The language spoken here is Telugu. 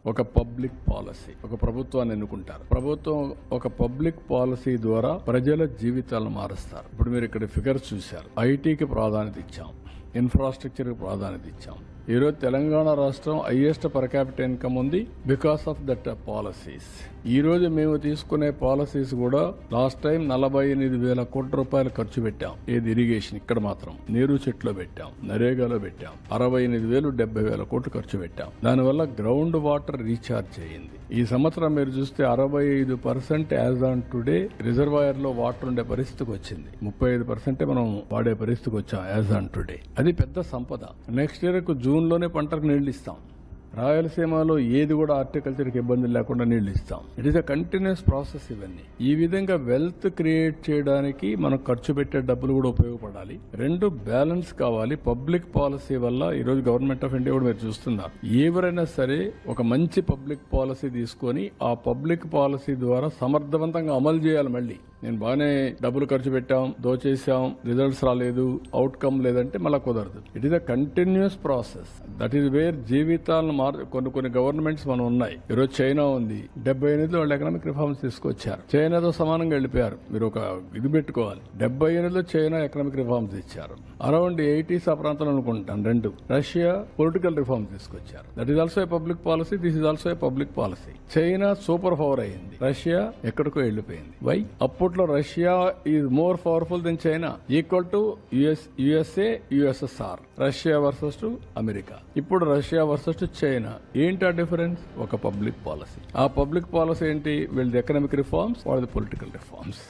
ఒక పబ్లిక్ పాలసీ, ఒక ప్రభుత్వాన్ని ఎన్నుకుంటారు. ప్రభుత్వం ఒక పబ్లిక్ పాలసీ ద్వారా ప్రజల జీవితాలను మారుస్తారు. ఇప్పుడు మీరు ఇక్కడ ఫిగర్స్ చూశారు. ఐటీకి ప్రాధాన్యత ఇచ్చాం, ఇన్ఫ్రాస్ట్రక్చర్కి ప్రాధాన్యత ఇచ్చాం. ఈరోజు తెలంగాణ రాష్ట్రం హైయెస్ట్ పర్ క్యాపిటల్ ఇన్కమ్ ఉంది బికాస్ ఆఫ్ దట్ పాలసీస్. ఈ రోజు మేము తీసుకునే పాలసీస్ కూడా లాస్ట్ టైం 48,000 కోట్ల రూపాయలు ఖర్చు పెట్టాం. ఏది ఇరిగేషన్, ఇక్కడ మాత్రం నీరు చెట్లో పెట్టాం, నరేగాలో పెట్టాం. 68,000 70,000 కోట్లు ఖర్చు పెట్టాం. దానివల్ల గ్రౌండ్ వాటర్ రీఛార్జ్ అయ్యింది. ఈ సంవత్సరం మీరు చూస్తే 65% యాజ్ ఆన్ టుడే రిజర్వాయర్ లో వాటర్ ఉండే పరిస్థితికి వచ్చింది. 35% మనం వాడే పరిస్థితికి వచ్చాం యాజ్ ఆన్ టుడే. అది పెద్ద సంపద. నెక్స్ట్ ఇయర్ కు జూన్ లోనే పంటకు నీళ్లు ఇస్తాం. రాయలసీమలో ఏది కూడా హార్టికల్చర్కి ఇబ్బందులు లేకుండా నీళ్లు ఇస్తాం. It is a continuous process. ఇవన్నీ ఈ విధంగా వెల్త్ క్రియేట్ చేయడానికి మనం ఖర్చు పెట్టే డబ్బులు కూడా ఉపయోగపడాలి. రెండు బ్యాలెన్స్ కావాలి. పబ్లిక్ పాలసీ వల్ల ఈ రోజు గవర్నమెంట్ ఆఫ్ ఇండియా కూడా మీరు చూస్తున్నారు, ఎవరైనా సరే ఒక మంచి పబ్లిక్ పాలసీ తీసుకొని ఆ పబ్లిక్ పాలసీ ద్వారా సమర్థవంతంగా అమలు చేయాలి. మళ్ళీ నేను బాగానే డబ్బులు ఖర్చు పెట్టాం, దోచేసాం, రిజల్ట్స్ రాలేదు, అవుట్కమ్ లేదంటే మళ్ళీ కుదరదు. It is a continuous process. That is where జీవితాలను కొన్ని గవర్నమెంట్స్ మనం ఉన్నాయి. ఈరోజు చైనా ఉంది, 78లో వాళ్ళు ఎకనామిక్ రిఫార్మ్స్ తీసుకొచ్చారు. చైనాతో సమానంగా వెళ్ళిపోయారు. మీరు ఒక ఇది పెట్టుకోవాలి. 78లో చైనా ఎకనామిక్ రిఫార్మ్స్ ఇచ్చారు. అరౌండ్ 80s ఆ ప్రాంతంలో అనుకుంటాను. రెండు రష్యా పొలిటికల్ రిఫార్మ్స్ తీసుకొచ్చారు. That is also a public policy, this is also a public policy. China super power అయింది, రష్యా ఎక్కడికో వెళ్ళిపోయింది. వై? అప్పట్లో Russia is more powerful than China, equal to USA USSR. Russia versus to America. ఇప్పుడు రష్యా వర్సెస్ టు చైనా. ఏంటి ఆ డిఫరెన్స్? ఒక పబ్లిక్ పాలసీ. ఆ పబ్లిక్ పాలసీ ఏంటి? వీళ్ళది ఎకనామిక్ రిఫార్మ్స్, వాళ్ళది పొలిటికల్ రిఫార్మ్స్.